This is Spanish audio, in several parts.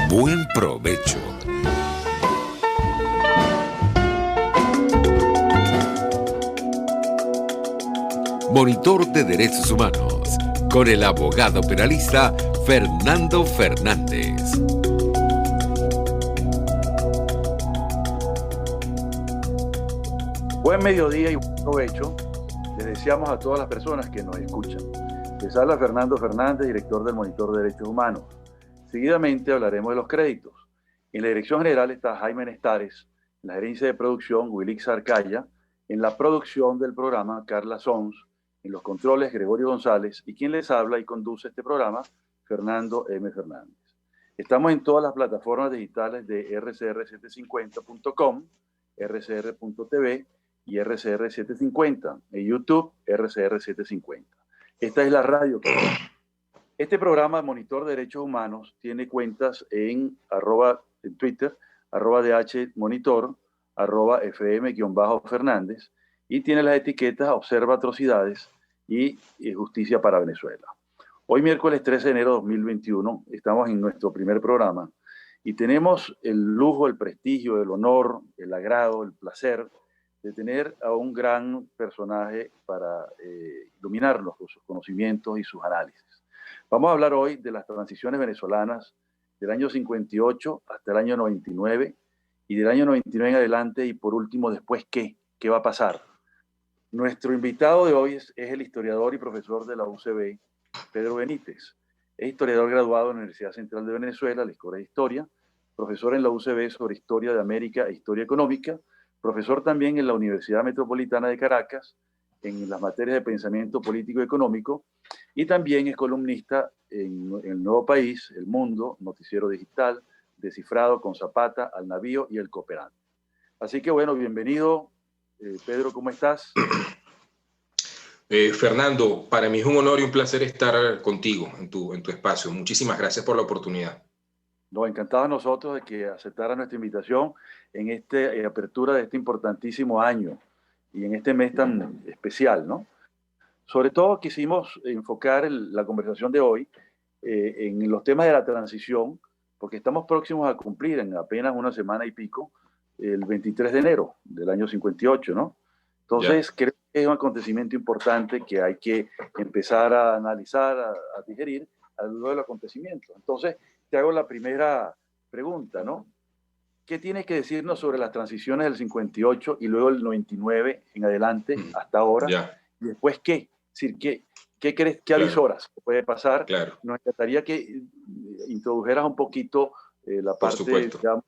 Buen provecho. Monitor de Derechos Humanos, con el abogado penalista Fernando Fernández. Buen mediodía y buen provecho. Les deseamos a todas las personas que nos escuchan. Les habla Fernando Fernández, director del Monitor de Derechos Humanos. Seguidamente hablaremos de los créditos. En la dirección general está Jaime Nestares, en la gerencia de producción Wilix Arcaya, en la producción del programa Carla Sons, en los controles Gregorio González y quien les habla y conduce este programa, Fernando M. Fernández. Estamos en todas las plataformas digitales de rcr750.com, rcr.tv y RCR750, en YouTube RCR750. Esta es la radio. Este programa, Monitor de Derechos Humanos, tiene cuentas en Twitter, @DHMonitor, @FM_Fernández, y tiene las etiquetas Observa Atrocidades y Justicia para Venezuela. Hoy, miércoles 13 de enero de 2021, estamos en nuestro primer programa y tenemos el lujo, el prestigio, el honor, el agrado, el placer de tener a un gran personaje para iluminarnos con sus conocimientos y sus análisis. Vamos a hablar hoy de las transiciones venezolanas del año 58 hasta el año 99 y del año 99 en adelante, y por último, después, ¿qué va a pasar? Nuestro invitado de hoy es el historiador y profesor de la UCB, Pedro Benítez. Es historiador graduado en la Universidad Central de Venezuela, la Escuela de Historia, profesor en la UCB sobre Historia de América e Historia Económica, profesor también en la Universidad Metropolitana de Caracas, en las materias de pensamiento político y económico, y también es columnista en El Nuevo País, El Mundo, Noticiero Digital, Descifrado, Con Zapata, Al Navío y El Cooperante. Así que bueno, bienvenido, Pedro, ¿cómo estás? Fernando, para mí es un honor y un placer estar contigo en tu espacio. Muchísimas gracias por la oportunidad. Nos encantaba a nosotros de que aceptara nuestra invitación en esta apertura de este importantísimo año y en este mes tan especial, ¿no? Sobre todo quisimos enfocar la conversación de hoy en los temas de la transición, porque estamos próximos a cumplir en apenas una semana y pico el 23 de enero del año 58, ¿no? Entonces, creo que es un acontecimiento importante que hay que empezar a analizar, a digerir a lo largo del acontecimiento. Entonces, te hago la primera pregunta, ¿no? ¿Qué tienes que decirnos sobre las transiciones del 58 y luego el 99 en adelante hasta ahora? Y después, ¿qué? Es decir, ¿qué crees, qué avisoras puede pasar? Claro. Nos encantaría que introdujeras un poquito la parte, digamos,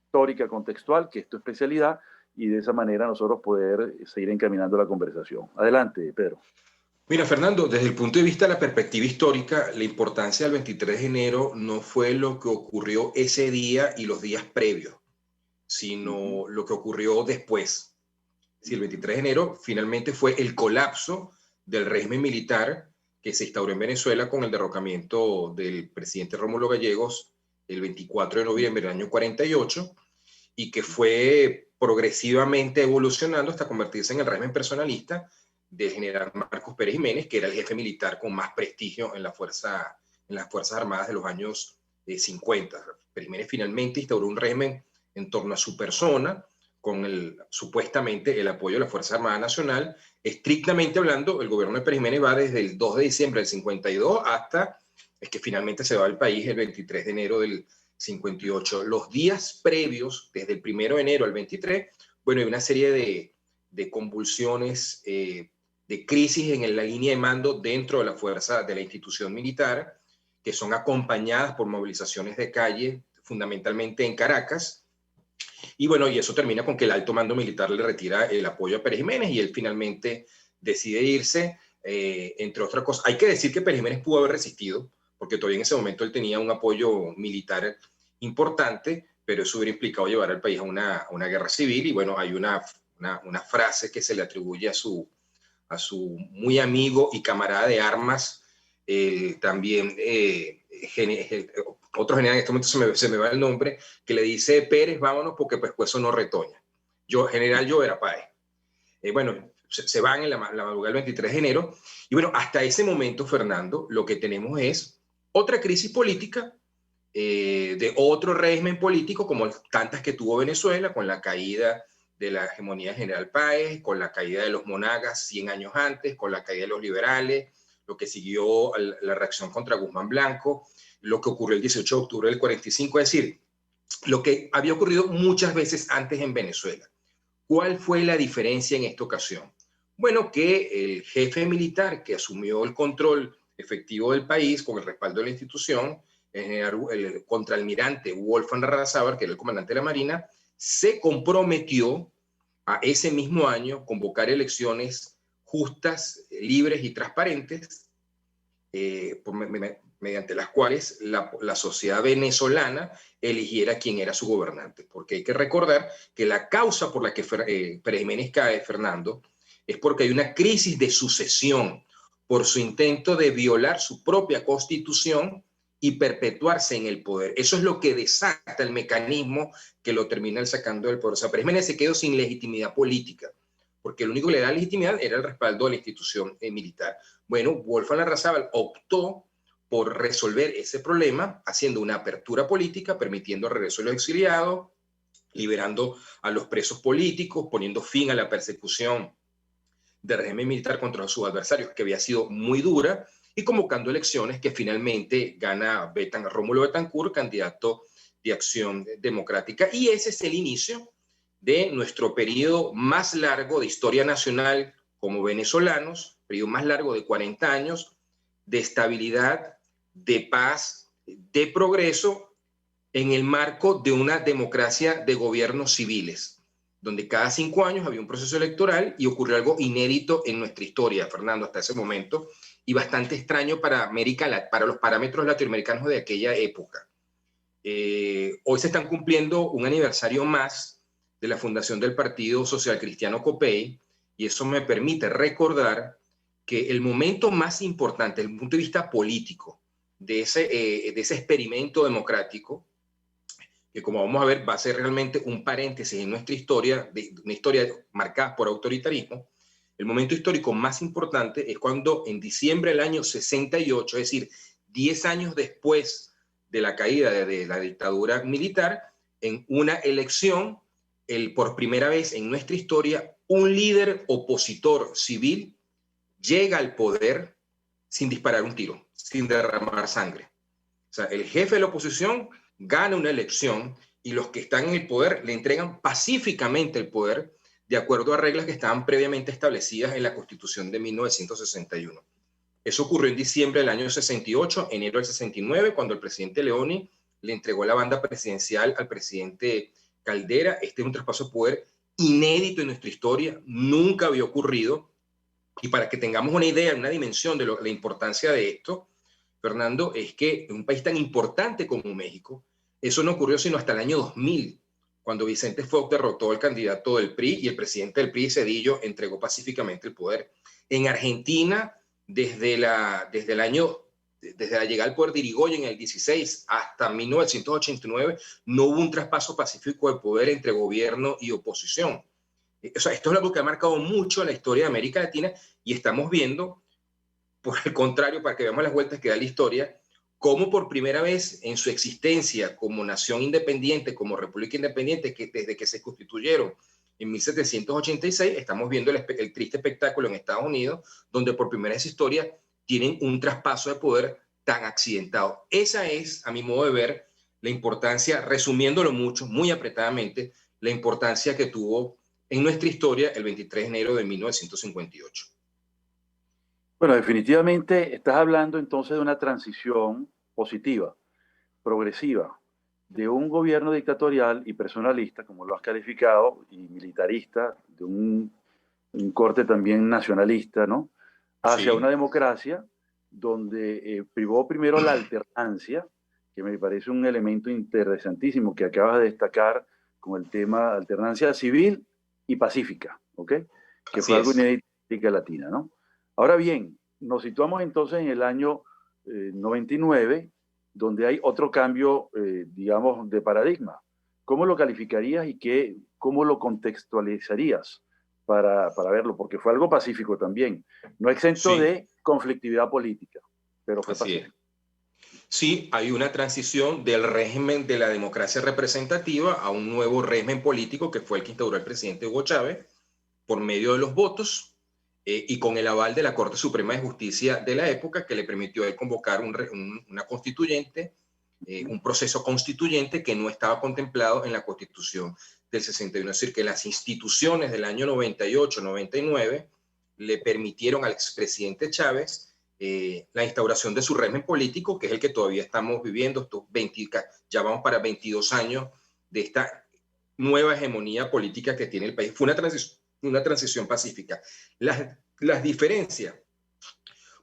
histórica, contextual, que es tu especialidad, y de esa manera nosotros poder seguir encaminando la conversación. Adelante, Pedro. Mira, Fernando, desde el punto de vista de la perspectiva histórica, la importancia del 23 de enero no fue lo que ocurrió ese día y los días previos, sino lo que ocurrió después. Si el 23 de enero finalmente fue el colapso del régimen militar que se instauró en Venezuela con el derrocamiento del presidente Rómulo Gallegos el 24 de noviembre del año 48, y que fue progresivamente evolucionando hasta convertirse en el régimen personalista del general Marcos Pérez Jiménez, que era el jefe militar con más prestigio en las Fuerzas Armadas de los años 50. Pérez Jiménez finalmente instauró un régimen en torno a su persona, con supuestamente el apoyo de la Fuerza Armada Nacional. Estrictamente hablando, el gobierno de Pérez Jiménez va desde el 2 de diciembre del 52 hasta que finalmente se va al país el 23 de enero del 58. Los días previos, desde el 1 de enero al 23, bueno, hay una serie de convulsiones, de crisis en la línea de mando dentro de la fuerza, de la institución militar, que son acompañadas por movilizaciones de calle, fundamentalmente en Caracas. Y bueno, y eso termina con que el alto mando militar le retira el apoyo a Pérez Jiménez y él finalmente decide irse, entre otras cosas. Hay que decir que Pérez Jiménez pudo haber resistido, porque todavía en ese momento él tenía un apoyo militar importante, pero eso hubiera implicado llevar al país a una guerra civil. Y bueno, hay una frase que se le atribuye a su muy amigo y camarada de armas, también otro general, en este momento se me va el nombre, que le dice: Pérez, vámonos porque pues eso no retoña. General Llobera Páez. Bueno, se van en la madrugada del 23 de enero. Y bueno, hasta ese momento, Fernando, lo que tenemos es otra crisis política de otro régimen político, como tantas que tuvo Venezuela, con la caída de la hegemonía General Páez, con la caída de los monagas 100 años antes, con la caída de los liberales, lo que siguió la reacción contra Guzmán Blanco, lo que ocurrió el 18 de octubre del 45, es decir, lo que había ocurrido muchas veces antes en Venezuela. ¿Cuál fue la diferencia en esta ocasión? Bueno, que el jefe militar que asumió el control efectivo del país con el respaldo de la institución, el contraalmirante Wolfgang Larrazábal, que era el comandante de la Marina, se comprometió a ese mismo año convocar elecciones justas, libres y transparentes, mediante las cuales la sociedad venezolana eligiera quién era su gobernante. Porque hay que recordar que la causa por la que Pérez Jiménez cae, Fernando, es porque hay una crisis de sucesión por su intento de violar su propia constitución y perpetuarse en el poder. Eso es lo que desata el mecanismo que lo termina sacando del poder. O sea, Pérez Jiménez se quedó sin legitimidad política, porque lo único que le da legitimidad era el respaldo de la institución militar. Bueno, Wolfgang Larrazábal optó por resolver ese problema haciendo una apertura política, permitiendo el regreso de los exiliados, liberando a los presos políticos, poniendo fin a la persecución del régimen militar contra sus adversarios, que había sido muy dura, y convocando elecciones que finalmente gana Rómulo Betancourt, candidato de Acción Democrática. Y ese es el inicio de nuestro periodo más largo de historia nacional como venezolanos, periodo más largo de 40 años, de estabilidad, de paz, de progreso, en el marco de una democracia de gobiernos civiles, donde cada 5 años había un proceso electoral y ocurrió algo inédito en nuestra historia, Fernando, hasta ese momento, y bastante extraño para para los parámetros latinoamericanos de aquella época. Hoy se están cumpliendo un aniversario más de la fundación del Partido Social Cristiano COPEI, y eso me permite recordar que el momento más importante desde el punto de vista político de ese experimento democrático, que como vamos a ver va a ser realmente un paréntesis en nuestra historia, una historia marcada por autoritarismo, el momento histórico más importante es cuando en diciembre del año 68, es decir, 10 años después de la caída de la dictadura militar, en una elección, por primera vez en nuestra historia, un líder opositor civil llega al poder sin disparar un tiro, sin derramar sangre. O sea, el jefe de la oposición gana una elección y los que están en el poder le entregan pacíficamente el poder de acuerdo a reglas que estaban previamente establecidas en la Constitución de 1961. Eso ocurrió en diciembre del año 68, enero del 69, cuando el presidente Leoni le entregó la banda presidencial al presidente Caldera. Este es un traspaso de poder inédito en nuestra historia, nunca había ocurrido. Y para que tengamos una idea, una dimensión de la importancia de esto, Fernando, es que en un país tan importante como México, eso no ocurrió sino hasta el año 2000, cuando Vicente Fox derrotó al candidato del PRI y el presidente del PRI, Zedillo, entregó pacíficamente el poder. En Argentina, desde la llegada al poder de Irigoyen en el 16 hasta 1989, no hubo un traspaso pacífico de poder entre gobierno y oposición. O sea, esto es algo que ha marcado mucho la historia de América Latina y estamos viendo, por el contrario, para que veamos las vueltas que da la historia, cómo por primera vez en su existencia como nación independiente, como república independiente, que desde que se constituyeron en 1786, estamos viendo el triste espectáculo en Estados Unidos, donde por primera vez en su historia tienen un traspaso de poder tan accidentado. Esa es, a mi modo de ver, la importancia, resumiéndolo mucho, muy apretadamente, la importancia que tuvo en nuestra historia el 23 de enero de 1958. Bueno, definitivamente estás hablando entonces de una transición positiva, progresiva, de un gobierno dictatorial y personalista, como lo has calificado, y militarista, de un corte también nacionalista, ¿no? Hacia Sí. una democracia donde privó primero la alternancia, que me parece un elemento interesantísimo que acabas de destacar con el tema alternancia civil y pacífica, ¿ok? Que fue algo inédito en América Latina, ¿no? Ahora bien, nos situamos entonces en el año 99, donde hay otro cambio, digamos, de paradigma. ¿Cómo lo calificarías y cómo lo contextualizarías para verlo? Porque fue algo pacífico también, no exento de conflictividad política, pero fue pacífico. Sí, hay una transición del régimen de la democracia representativa a un nuevo régimen político que fue el que instauró el presidente Hugo Chávez por medio de los votos y con el aval de la Corte Suprema de Justicia de la época, que le permitió a él convocar una constituyente, un proceso constituyente que no estaba contemplado en la Constitución del 61. Es decir, que las instituciones del año 98, 99 le permitieron al expresidente Chávez la instauración de su régimen político, que es el que todavía estamos viviendo, ya vamos para 22 años de esta nueva hegemonía política que tiene el país. Fue una transición pacífica. Las diferencias.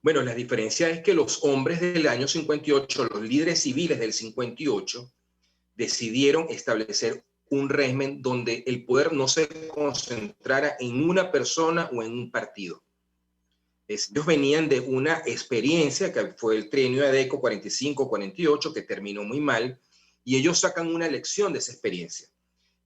Bueno, la diferencia es que los hombres del año 58, los líderes civiles del 58, decidieron establecer un régimen donde el poder no se concentrara en una persona o en un partido. Ellos venían de una experiencia que fue el trienio ADECO 45-48, que terminó muy mal, y ellos sacan una lección de esa experiencia.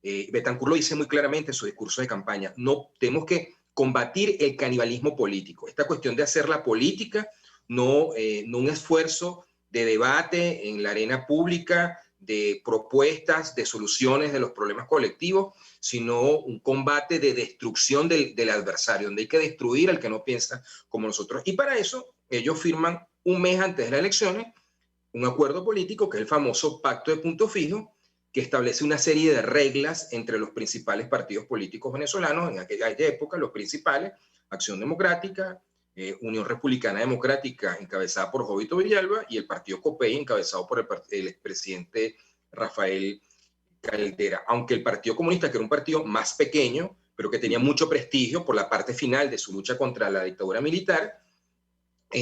Betancur lo dice muy claramente en su discurso de campaña: no, tenemos que combatir el canibalismo político. Esta cuestión de hacer la política, no un esfuerzo de debate en la arena pública, de propuestas, de soluciones de los problemas colectivos, sino un combate de destrucción del adversario, donde hay que destruir al que no piensa como nosotros. Y para eso ellos firman un mes antes de las elecciones un acuerdo político, que es el famoso Pacto de Punto Fijo, que establece una serie de reglas entre los principales partidos políticos venezolanos. En aquella época, los principales: Acción Democrática, Unión Republicana Democrática, encabezada por Jovito Villalba, y el Partido Copey, encabezado por el expresidente Rafael Caldera. Aunque el Partido Comunista, que era un partido más pequeño, pero que tenía mucho prestigio por la parte final de su lucha contra la dictadura militar,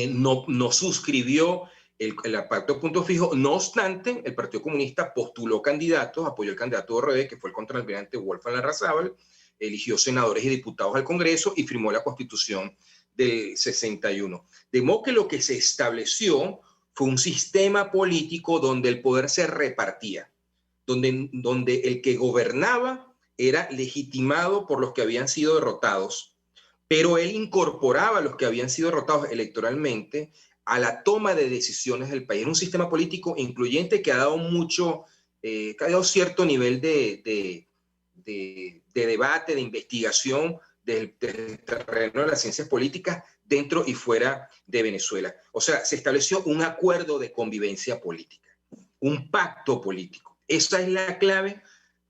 no suscribió el Pacto de Punto Fijo. No obstante, el Partido Comunista postuló candidatos, apoyó el candidato de RD, que fue el contraalmirante Wolfgang Larrazábal, eligió senadores y diputados al Congreso y firmó la Constitución del 61. De modo que lo que se estableció fue un sistema político donde el poder se repartía, donde el que gobernaba era legitimado por los que habían sido derrotados, pero él incorporaba a los que habían sido derrotados electoralmente a la toma de decisiones del país. Era un sistema político incluyente que ha dado cierto nivel de debate, de investigación del terreno de las ciencias políticas dentro y fuera de Venezuela. O sea, se estableció un acuerdo de convivencia política, un pacto político. Esa es la clave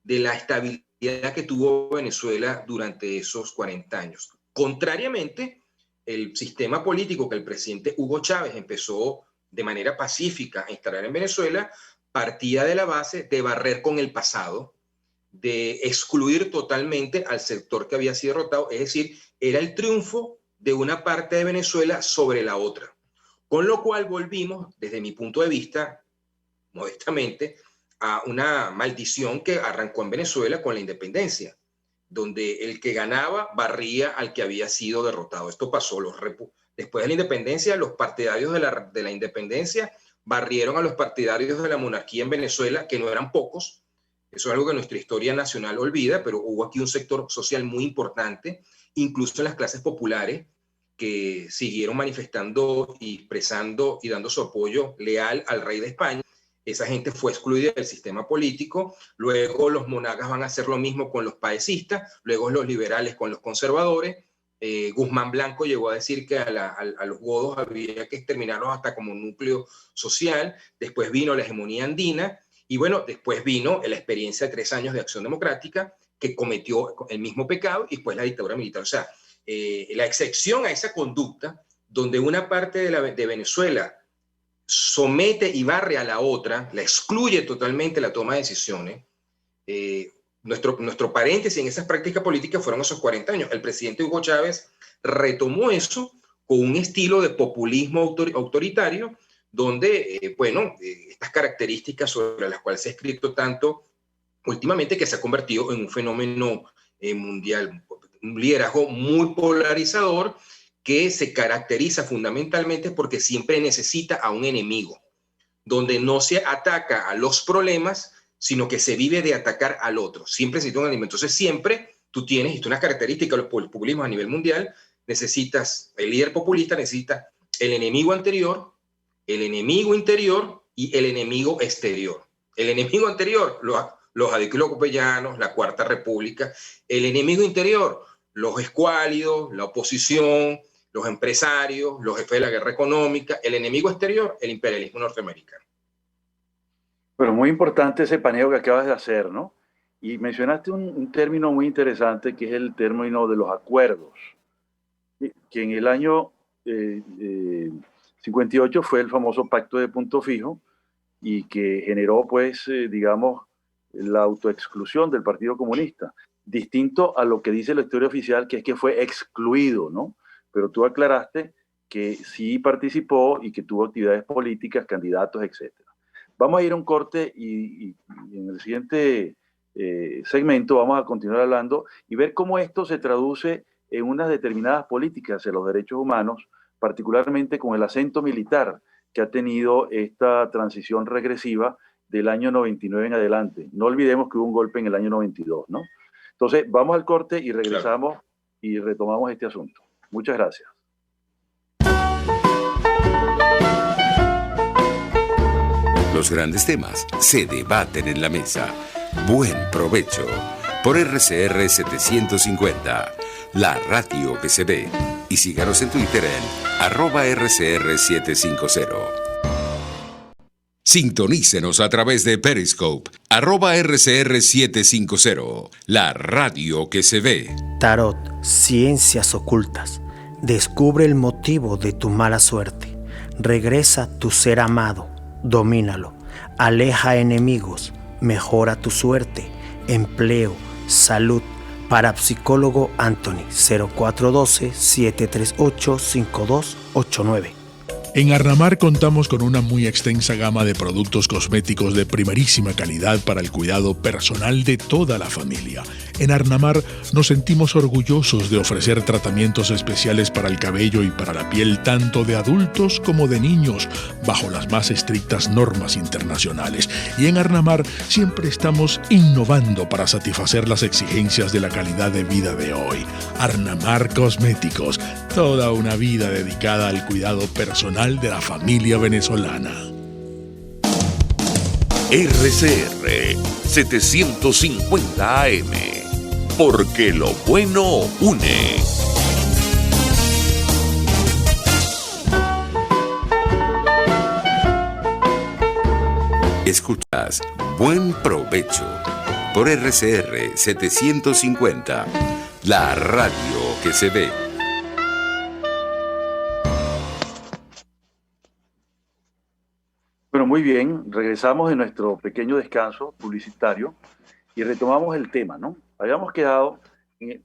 de la estabilidad que tuvo Venezuela durante esos 40 años. Contrariamente, el sistema político que el presidente Hugo Chávez empezó de manera pacífica a instalar en Venezuela partía de la base de barrer con el pasado, de excluir totalmente al sector que había sido derrotado. Es decir, era el triunfo de una parte de Venezuela sobre la otra. Con lo cual volvimos, desde mi punto de vista, modestamente, a una maldición que arrancó en Venezuela con la independencia, donde el que ganaba barría al que había sido derrotado. Esto pasó después de la independencia. Los partidarios de la independencia barrieron a los partidarios de la monarquía en Venezuela, que no eran pocos. Eso es algo que nuestra historia nacional olvida, pero hubo aquí un sector social muy importante, incluso en las clases populares, que siguieron manifestando y expresando y dando su apoyo leal al rey de España. Esa gente fue excluida del sistema político. Luego los monagas van a hacer lo mismo con los paecistas, luego los liberales con los conservadores. Guzmán Blanco llegó a decir que a los godos había que exterminarlos hasta como núcleo social. Después vino la hegemonía andina y bueno, después vino la experiencia de 3 años de Acción Democrática, que cometió el mismo pecado, y después la dictadura militar. O sea, la excepción a esa conducta, donde una parte de Venezuela somete y barre a la otra, la excluye totalmente la toma de decisiones. Nuestro paréntesis en esas prácticas políticas fueron esos 40 años. El presidente Hugo Chávez retomó eso con un estilo de populismo autoritario, donde, estas características sobre las cuales se ha escrito tanto últimamente, que se ha convertido en un fenómeno mundial, un liderazgo muy polarizador, que se caracteriza fundamentalmente porque siempre necesita a un enemigo, donde no se ataca a los problemas, sino que se vive de atacar al otro. Siempre necesita un enemigo. Entonces siempre tú tienes, y esto es una característica de los populismos a nivel mundial, necesitas, el líder populista necesita el enemigo anterior, el enemigo interior y el enemigo exterior. El enemigo anterior, los adiclocopellanos, la Cuarta República. El enemigo interior, los escuálidos, la oposición, los empresarios, los jefes de la guerra económica. El enemigo exterior, el imperialismo norteamericano. Pero muy importante ese paneo que acabas de hacer, ¿no? Y mencionaste un término muy interesante que es el término de los acuerdos, que en el año 58 fue el famoso Pacto de Punto Fijo y que generó, pues, digamos, la autoexclusión del Partido Comunista, distinto a lo que dice la historia oficial, que es que fue excluido, ¿no? Pero tú aclaraste que sí participó y que tuvo actividades políticas, candidatos, etc. Vamos a ir a un corte y en el siguiente segmento vamos a continuar hablando y ver cómo esto se traduce en unas determinadas políticas de los derechos humanos, particularmente con el acento militar que ha tenido esta transición regresiva del año 99 en adelante. No olvidemos que hubo un golpe en el año 92, ¿no? Entonces, vamos al corte y regresamos y retomamos este asunto. Muchas gracias. Los grandes temas se debaten en la mesa. Buen provecho por RCR 750, la radio que se ve. Y síganos en Twitter en @RCR750. Sintonícenos a través de Periscope, @RCR750, la radio que se ve. Tarot, ciencias ocultas. Descubre el motivo de tu mala suerte. Regresa tu ser amado, domínalo. Aleja enemigos, mejora tu suerte. Empleo, salud. Parapsicólogo Anthony, 0412-738-5289. En Arnamar contamos con una muy extensa gama de productos cosméticos de primerísima calidad para el cuidado personal de toda la familia. En Arnamar nos sentimos orgullosos de ofrecer tratamientos especiales para el cabello y para la piel tanto de adultos como de niños, bajo las más estrictas normas internacionales. Y en Arnamar siempre estamos innovando para satisfacer las exigencias de la calidad de vida de hoy. Arnamar Cosméticos, toda una vida dedicada al cuidado personal de la familia venezolana. RCR 750 AM, porque lo bueno une. Escuchas Buen Provecho por RCR 750, la radio que se ve. Bueno, muy bien, regresamos de nuestro pequeño descanso publicitario y retomamos el tema, ¿no? Habíamos quedado en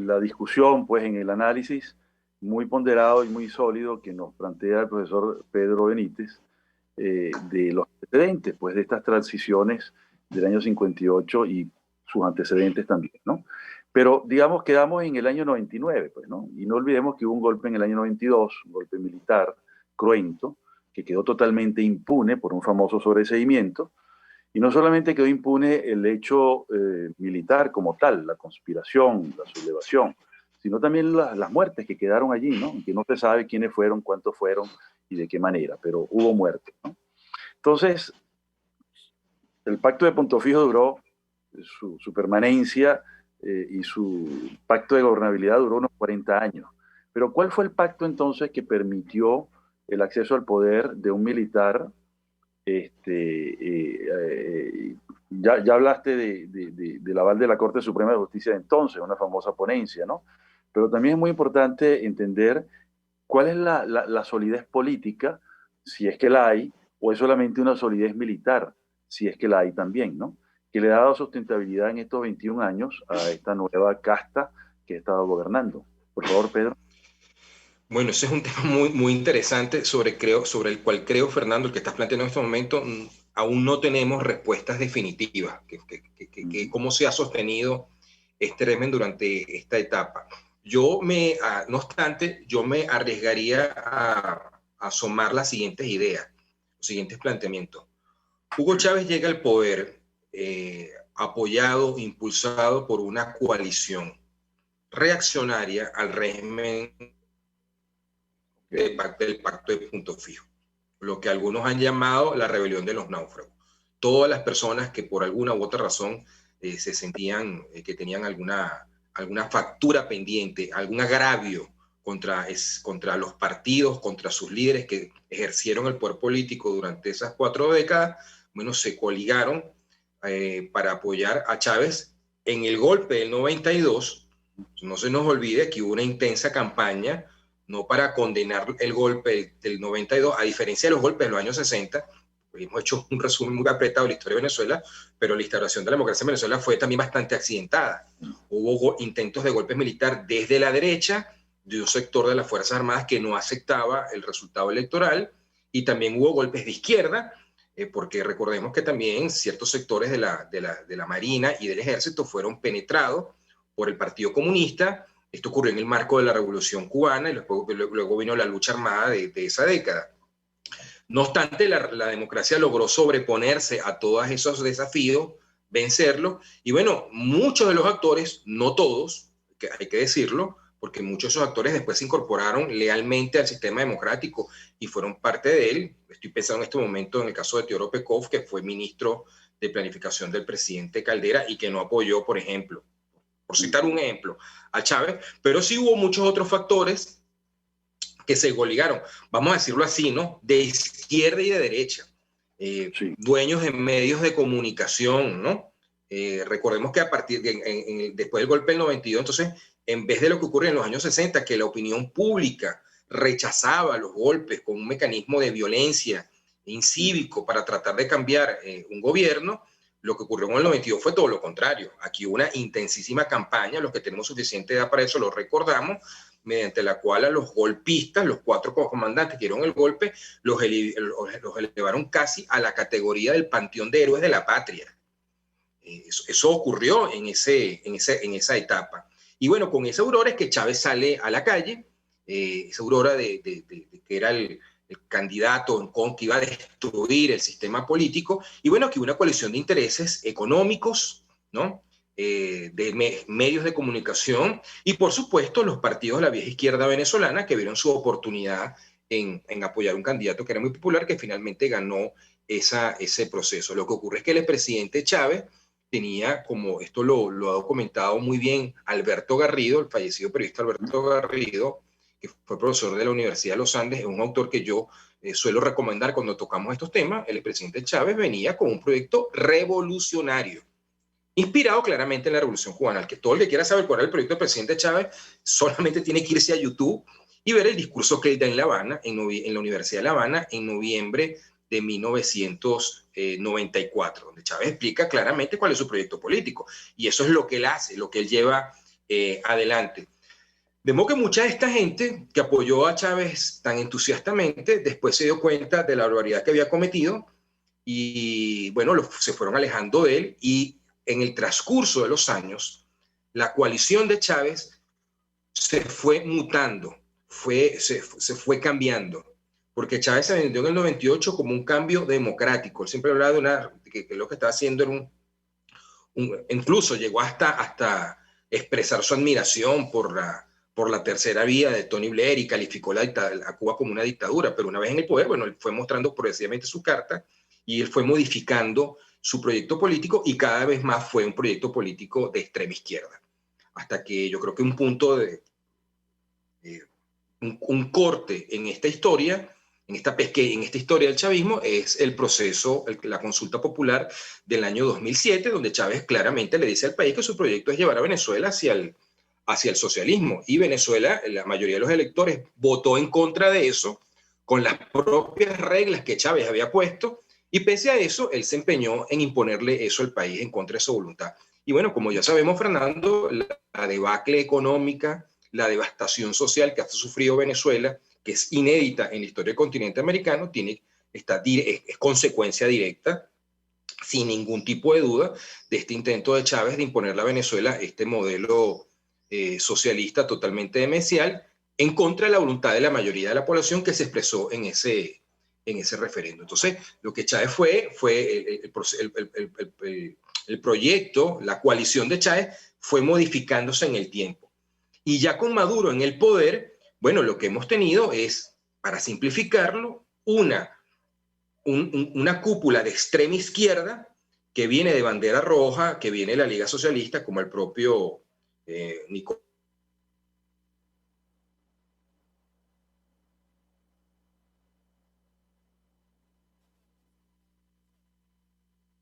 la discusión, pues en el análisis muy ponderado y muy sólido que nos plantea el profesor Pedro Benítez de los antecedentes, pues de estas transiciones del año 58 y sus antecedentes también, ¿no? Pero, digamos, quedamos en el año 99, pues, ¿no? Y no olvidemos que hubo un golpe en el año 92, un golpe militar cruento, que quedó totalmente impune por un famoso sobreseimiento, y no solamente quedó impune el hecho militar como tal, la conspiración, la sublevación, sino también las muertes que quedaron allí, ¿no? Que no se sabe quiénes fueron, cuántos fueron y de qué manera, pero hubo muertes, ¿no? Entonces, el Pacto de Punto Fijo duró, su permanencia y su pacto de gobernabilidad duró unos 40 años. Pero ¿cuál fue el pacto entonces que permitió el acceso al poder de un militar? Ya hablaste del aval de la Corte Suprema de Justicia de entonces, una famosa ponencia, ¿no? Pero también es muy importante entender cuál es la solidez política, si es que la hay, o es solamente una solidez militar, si es que la hay también, ¿no? Que le ha dado sustentabilidad en estos 21 años a esta nueva casta que ha estado gobernando. Por favor, Pedro. Bueno, ese es un tema muy, muy interesante sobre el cual creo, Fernando, el que estás planteando en este momento, aún no tenemos respuestas definitivas. ¿Cómo se ha sostenido este régimen durante esta etapa? No obstante, yo me arriesgaría a asomar las siguientes ideas, los siguientes planteamientos. Hugo Chávez llega al poder apoyado, impulsado por una coalición reaccionaria al régimen del Pacto de Punto Fijo. lo que algunos han llamado la rebelión de los náufragos. Todas las personas que por alguna u otra razón se sentían que tenían alguna factura pendiente, algún agravio contra los partidos, contra sus líderes que ejercieron el poder político durante esas 4 décadas, bueno, se coligaron para apoyar a Chávez en el golpe del 92. No se nos olvide que hubo una intensa campaña, no para condenar el golpe del 92, a diferencia de los golpes de los años 60, hemos hecho un resumen muy apretado de la historia de Venezuela, pero la instauración de la democracia en Venezuela fue también bastante accidentada. Hubo intentos de golpes militares desde la derecha, de un sector de las Fuerzas Armadas que no aceptaba el resultado electoral, y también hubo golpes de izquierda, porque recordemos que también ciertos sectores de la Marina y del Ejército fueron penetrados por el Partido Comunista. Esto ocurrió en el marco de la Revolución Cubana y luego vino la lucha armada de esa década. No obstante, la democracia logró sobreponerse a todos esos desafíos, vencerlos, y bueno, muchos de los actores, no todos, que hay que decirlo, porque muchos de esos actores después se incorporaron lealmente al sistema democrático y fueron parte de él. Estoy pensando en este momento en el caso de Teodoro Pekov, que fue ministro de Planificación del presidente Caldera y que no apoyó, por ejemplo, por citar un ejemplo, a Chávez, pero sí hubo muchos otros factores que se coligaron, vamos a decirlo así, ¿no? De izquierda y de derecha, sí. Dueños de medios de comunicación, ¿no? Recordemos que a partir después del golpe del 92, entonces, en vez de lo que ocurrió en los años 60, que la opinión pública rechazaba los golpes con un mecanismo de violencia incívico para tratar de cambiar un gobierno, lo que ocurrió en el 92 fue todo lo contrario. Aquí hubo una intensísima campaña, los que tenemos suficiente edad para eso lo recordamos, mediante la cual a los golpistas, los 4 comandantes que dieron el golpe, los elevaron casi a la categoría del panteón de héroes de la patria. Eso ocurrió en esa etapa. Y bueno, con esa aurora es que Chávez sale a la calle, esa aurora de que era el candidato que iba a destruir el sistema político, y bueno, que hubo una coalición de intereses económicos, ¿no? De medios de comunicación y por supuesto los partidos de la vieja izquierda venezolana que vieron su oportunidad en apoyar un candidato que era muy popular, que finalmente ganó ese proceso. Lo que ocurre es que el expresidente Chávez tenía, como esto lo ha documentado muy bien Alberto Garrido, el fallecido periodista Alberto Garrido, que fue profesor de la Universidad de los Andes, es un autor que yo suelo recomendar cuando tocamos estos temas. El expresidente Chávez venía con un proyecto revolucionario, inspirado claramente en la Revolución Cubana. El que todo el que quiera saber cuál era el proyecto del presidente Chávez solamente tiene que irse a YouTube y ver el discurso que él da en La Habana, en la Universidad de La Habana, en noviembre de 1994, donde Chávez explica claramente cuál es su proyecto político. Y eso es lo que él hace, lo que él lleva adelante. De modo que mucha de esta gente que apoyó a Chávez tan entusiastamente, después se dio cuenta de la barbaridad que había cometido y, bueno, se fueron alejando de él, y en el transcurso de los años, la coalición de Chávez se fue mutando, se fue cambiando, porque Chávez se vendió en el 98 como un cambio democrático. Él siempre hablaba de que lo que estaba haciendo era incluso llegó hasta expresar su admiración por la tercera vía de Tony Blair y calificó a Cuba como una dictadura, pero una vez en el poder, bueno, él fue mostrando progresivamente su carta y él fue modificando su proyecto político y cada vez más fue un proyecto político de extrema izquierda. Hasta que yo creo que un punto un corte en esta historia, en esta historia del chavismo, es el proceso, la consulta popular del año 2007, donde Chávez claramente le dice al país que su proyecto es llevar a Venezuela hacia el socialismo. Y Venezuela, la mayoría de los electores votó en contra de eso, con las propias reglas que Chávez había puesto, y pese a eso, él se empeñó en imponerle eso al país en contra de su voluntad. Y bueno, como ya sabemos, Fernando, la debacle económica, la devastación social que ha sufrido Venezuela, que es inédita en la historia del continente americano, es consecuencia directa, sin ningún tipo de duda, de este intento de Chávez de imponerle a Venezuela este modelo socialista totalmente demencial, en contra de la voluntad de la mayoría de la población que se expresó en ese referendo. Entonces, lo que Chávez fue el proyecto, la coalición de Chávez fue modificándose en el tiempo. Y ya con Maduro en el poder, bueno, lo que hemos tenido es, para simplificarlo, una una cúpula de extrema izquierda que viene de bandera roja, que viene de la Liga Socialista, como el propio Nicolás.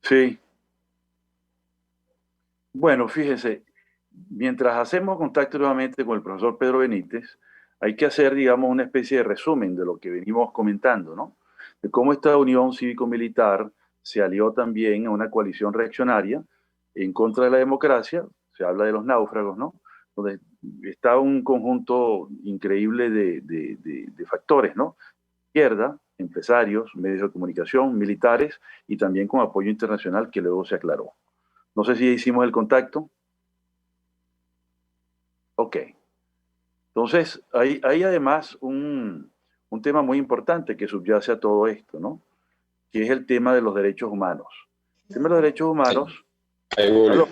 Sí. Bueno, fíjese, mientras hacemos contacto nuevamente con el profesor Pedro Benítez, hay que hacer, digamos, una especie de resumen de lo que venimos comentando, ¿no? De cómo esta unión cívico-militar se alió también a una coalición reaccionaria en contra de la democracia, se habla de los náufragos, ¿no? Donde está un conjunto increíble de factores, ¿no? Izquierda, empresarios, medios de comunicación, militares y también con apoyo internacional que luego se aclaró. No sé si hicimos el contacto. Ok. Entonces, hay además un tema muy importante que subyace a todo esto, ¿no? Que es el tema de los derechos humanos. El tema de los derechos humanos... Sí, ahí volvió. ¿Aló?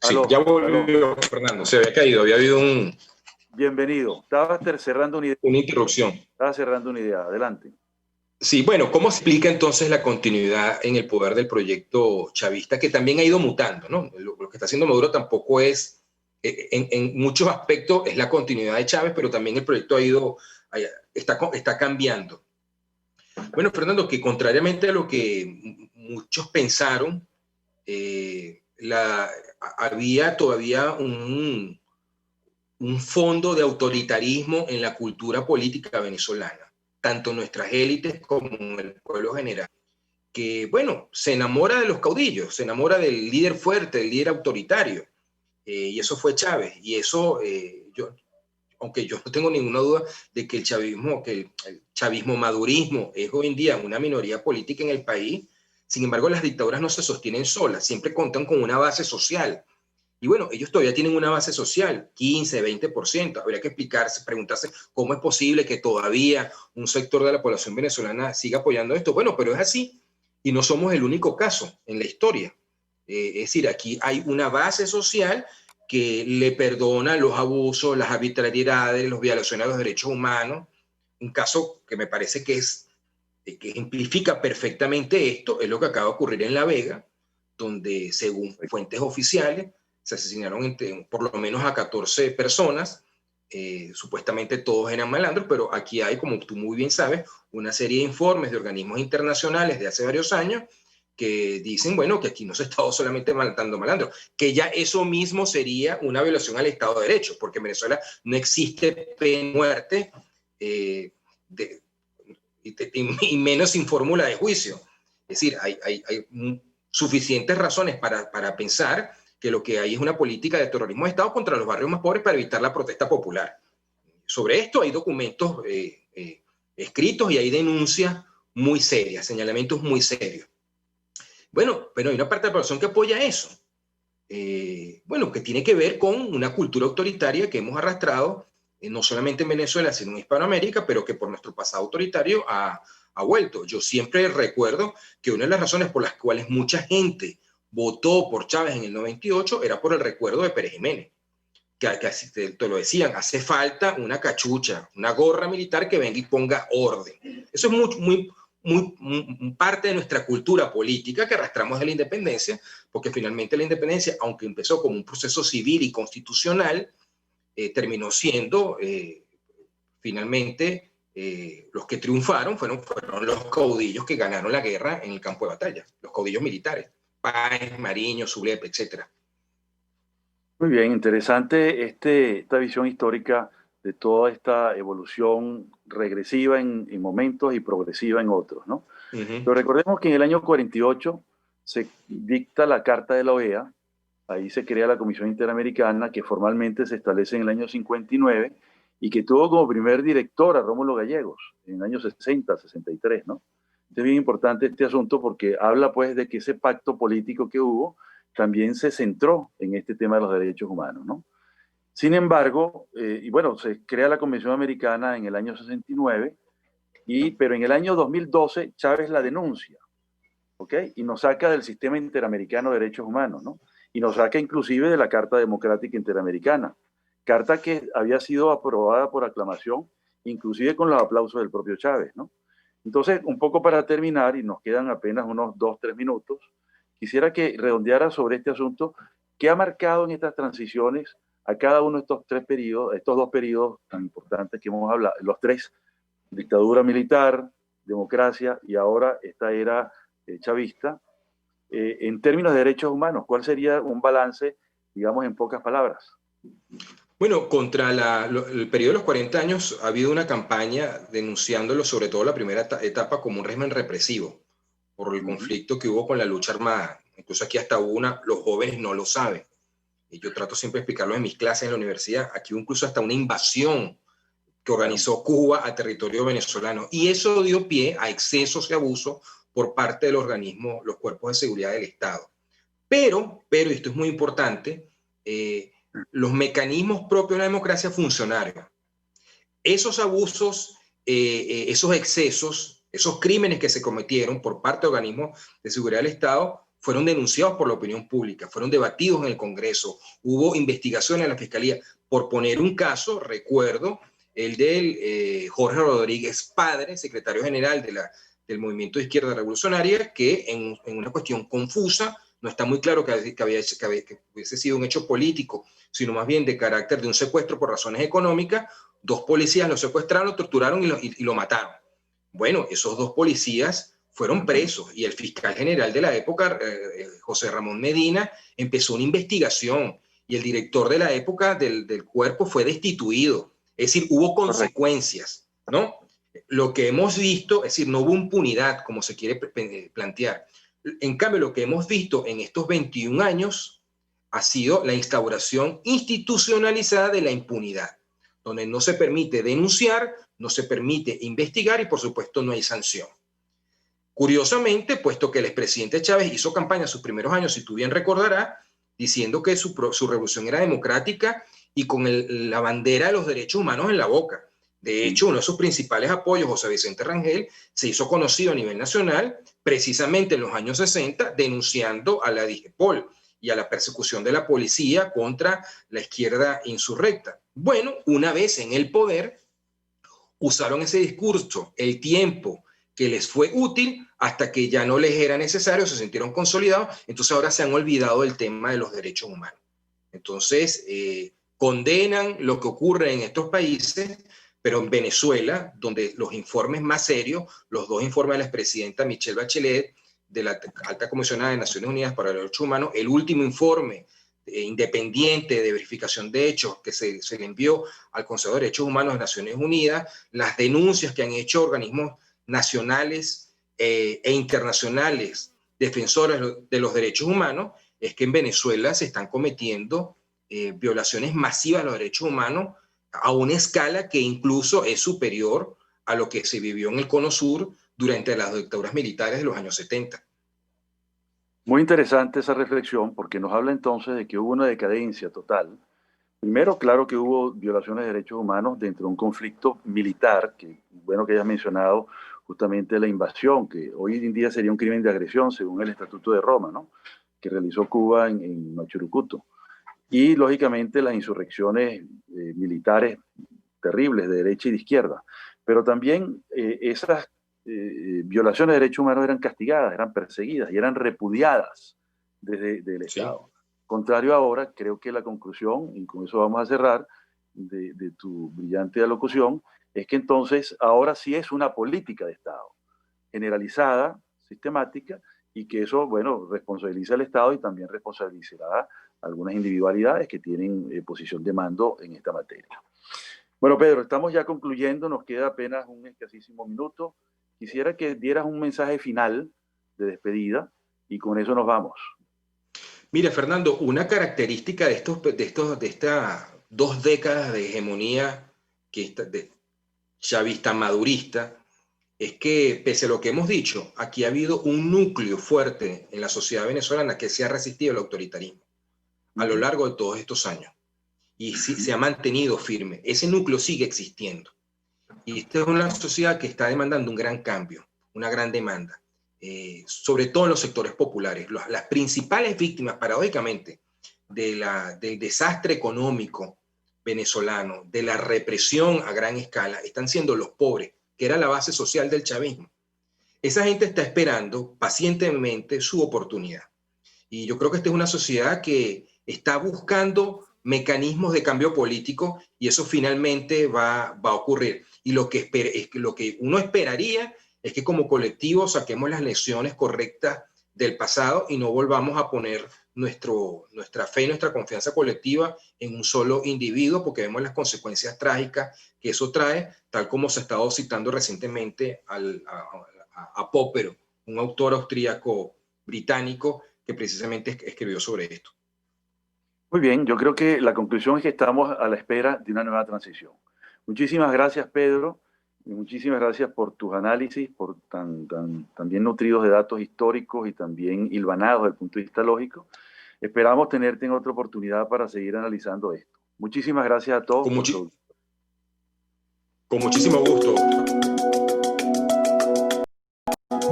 Sí, ¿Aló? ya volvió, Fernando. Se había caído, había habido Bienvenido. Estaba cerrando una idea. una interrupción. Estaba cerrando una idea. Adelante. Sí, bueno, ¿cómo se explica entonces la continuidad en el poder del proyecto chavista, que también ha ido mutando, ¿no? Lo que está haciendo Maduro tampoco es, en muchos aspectos, es la continuidad de Chávez, pero también el proyecto está cambiando. Bueno, Fernando, que contrariamente a lo que muchos pensaron, había todavía un fondo de autoritarismo en la cultura política venezolana, tanto nuestras élites como el pueblo general, que, bueno, se enamora de los caudillos, se enamora del líder fuerte, del líder autoritario, y eso fue Chávez, y eso, aunque yo no tengo ninguna duda de que el chavismo madurismo es hoy en día una minoría política en el país, sin embargo las dictaduras no se sostienen solas, siempre cuentan con una base social. Y bueno, ellos todavía tienen una base social, 15, 20%. Habría que preguntarse cómo es posible que todavía un sector de la población venezolana siga apoyando esto. Bueno, pero es así y no somos el único caso en la historia. Es decir, aquí hay una base social que le perdona los abusos, las arbitrariedades, las violaciones a los derechos humanos. Un caso que me parece que ejemplifica perfectamente esto es lo que acaba de ocurrir en La Vega, donde según fuentes oficiales se asesinaron por lo menos a 14 personas, supuestamente todos eran malandros, pero aquí hay, como tú muy bien sabes, una serie de informes de organismos internacionales de hace varios años que dicen, bueno, que aquí no se está solamente matando malandros, que ya eso mismo sería una violación al Estado de Derecho, porque en Venezuela no existe pena de muerte y menos sin fórmula de juicio. Es decir, hay suficientes razones para pensar que lo que hay es una política de terrorismo de Estado contra los barrios más pobres para evitar la protesta popular. Sobre esto hay documentos escritos y hay denuncias muy serias, señalamientos muy serios. Bueno, pero hay una parte de la población que apoya eso. Bueno, que tiene que ver con una cultura autoritaria que hemos arrastrado, no solamente en Venezuela, sino en Hispanoamérica, pero que por nuestro pasado autoritario ha vuelto. Yo siempre recuerdo que una de las razones por las cuales mucha gente votó por Chávez en el 98 era por el recuerdo de Pérez Jiménez, que así te lo decían, hace falta una cachucha, una gorra militar que venga y ponga orden. Eso es muy parte de nuestra cultura política que arrastramos de la independencia, porque finalmente la independencia, aunque empezó como un proceso civil y constitucional, terminó siendo finalmente los que triunfaron fueron los caudillos que ganaron la guerra en el campo de batalla, los caudillos militares. Páez, Mariño, Zulep, etc. Muy bien, interesante esta visión histórica de toda esta evolución regresiva en momentos y progresiva en otros, ¿no? Pero recordemos que en el año 48 se dicta la Carta de la OEA, ahí se crea la Comisión Interamericana, que formalmente se establece en el año 59 y que tuvo como primer director a Rómulo Gallegos en el año 60, 63, ¿no? Es bien importante este asunto porque habla pues de que ese pacto político que hubo también se centró en este tema de los derechos humanos, ¿no? Sin embargo, y bueno, se crea la Convención Americana en el año 69, pero en el año 2012 Chávez la denuncia, ¿ok? Y nos saca del sistema interamericano de derechos humanos, ¿no? Y nos saca inclusive de la Carta Democrática Interamericana, carta que había sido aprobada por aclamación, inclusive con los aplausos del propio Chávez, ¿no? Entonces, un poco para terminar, y nos quedan apenas unos 2, 3 minutos, quisiera que redondeara sobre este asunto, ¿qué ha marcado en estas transiciones a cada uno de estos 3 periodos, estos 2 periodos tan importantes que hemos hablado, los 3, dictadura militar, democracia y ahora esta era chavista, en términos de derechos humanos? ¿Cuál sería un balance, digamos, en pocas palabras? Bueno, contra el periodo de los 40 años ha habido una campaña denunciándolo, sobre todo la primera etapa, como un régimen represivo por el conflicto que hubo con la lucha armada. Incluso aquí hasta los jóvenes no lo saben. Y yo trato siempre de explicarlo en mis clases en la universidad. Aquí hubo incluso hasta una invasión que organizó Cuba a territorio venezolano. Y eso dio pie a excesos y abusos por parte del organismo, los cuerpos de seguridad del Estado. Pero, y esto es muy importante, los mecanismos propios de una democracia funcionaron. Esos abusos, esos excesos, esos crímenes que se cometieron por parte de organismos de seguridad del Estado fueron denunciados por la opinión pública, fueron debatidos en el Congreso, hubo investigaciones en la Fiscalía. Por poner un caso, recuerdo el del Jorge Rodríguez Padre, secretario general del Movimiento de Izquierda Revolucionaria, que en una cuestión confusa, no está muy claro que hubiese sido un hecho político, sino más bien de carácter de un secuestro por razones económicas. 2 policías lo secuestraron, lo torturaron y lo mataron. Bueno, esos 2 policías fueron presos y el fiscal general de la época, José Ramón Medina, empezó una investigación y el director de la época del cuerpo fue destituido. Es decir, hubo consecuencias, ¿no? Lo que hemos visto, es decir, no hubo impunidad como se quiere plantear. En cambio, lo que hemos visto en estos 21 años ha sido la instauración institucionalizada de la impunidad, donde no se permite denunciar, no se permite investigar y, por supuesto, no hay sanción. Curiosamente, puesto que el expresidente Chávez hizo campaña sus primeros años, si tú bien recordarás, diciendo que su revolución era democrática y con la bandera de los derechos humanos en la boca. De hecho, uno de sus principales apoyos, José Vicente Rangel, se hizo conocido a nivel nacional precisamente en los años 60, denunciando a la DIGEPOL y a la persecución de la policía contra la izquierda insurrecta. Bueno, una vez en el poder, usaron ese discurso, el tiempo que les fue útil, hasta que ya no les era necesario, se sintieron consolidados, entonces ahora se han olvidado del tema de los derechos humanos. Entonces, condenan lo que ocurre en estos países, pero en Venezuela, donde los informes más serios, los 2 informes de la expresidenta Michelle Bachelet, de la Alta Comisionada de Naciones Unidas para los Derechos Humanos, el último informe independiente de verificación de hechos que se le envió al Consejo de Derechos Humanos de Naciones Unidas, las denuncias que han hecho organismos nacionales e internacionales defensores de los derechos humanos, es que en Venezuela se están cometiendo violaciones masivas de los derechos humanos a una escala que incluso es superior a lo que se vivió en el Cono Sur durante las dictaduras militares de los años 70. Muy interesante esa reflexión, porque nos habla entonces de que hubo una decadencia total. Primero, claro que hubo violaciones de derechos humanos dentro de un conflicto militar, que bueno que hayas mencionado justamente la invasión, que hoy en día sería un crimen de agresión según el Estatuto de Roma, ¿no?, que realizó Cuba en Machurucuto. Y lógicamente las insurrecciones militares terribles de derecha y de izquierda. Pero también esas violaciones de derechos humanos eran castigadas, eran perseguidas y eran repudiadas desde el Estado. Contrario ahora, creo que la conclusión, y con eso vamos a cerrar, de tu brillante alocución, es que entonces ahora sí es una política de Estado, generalizada, sistemática, y que eso, bueno, responsabiliza al Estado y también responsabilizará a algunas individualidades que tienen posición de mando en esta materia. Bueno, Pedro, estamos ya concluyendo, nos queda apenas un escasísimo minuto. Quisiera que dieras un mensaje final de despedida y con eso nos vamos. Mira, Fernando, una característica de estas 2 décadas de hegemonía de chavista madurista es que, pese a lo que hemos dicho, aquí ha habido un núcleo fuerte en la sociedad venezolana que se ha resistido al autoritarismo a lo largo de todos estos años y se ha mantenido firme. Ese núcleo sigue existiendo. Y esta es una sociedad que está demandando un gran cambio, una gran demanda, sobre todo en los sectores populares. Las principales víctimas, paradójicamente, del desastre económico venezolano, de la represión a gran escala, están siendo los pobres, que era la base social del chavismo. Esa gente está esperando pacientemente su oportunidad. Y yo creo que esta es una sociedad que está buscando mecanismos de cambio político y eso finalmente va a ocurrir. Y lo que uno esperaría es que como colectivo saquemos las lecciones correctas del pasado y no volvamos a poner nuestra fe y nuestra confianza colectiva en un solo individuo, porque vemos las consecuencias trágicas que eso trae, tal como se ha estado citando recientemente a Popper, un autor austríaco británico que precisamente escribió sobre esto. Muy bien, yo creo que la conclusión es que estamos a la espera de una nueva transición. Muchísimas gracias, Pedro, y muchísimas gracias por tus análisis, por tan bien nutridos de datos históricos y también hilvanados desde el punto de vista lógico. Esperamos tenerte en otra oportunidad para seguir analizando esto. Muchísimas gracias a todos. Con muchísimo gusto.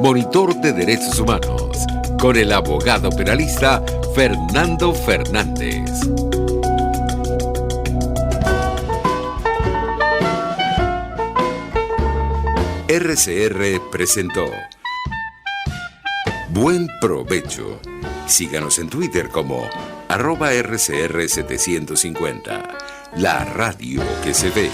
Monitor de Derechos Humanos, con el abogado penalista Fernando Fernández. RCR presentó Buen Provecho. Síganos en Twitter como @RCR750, la radio que se ve.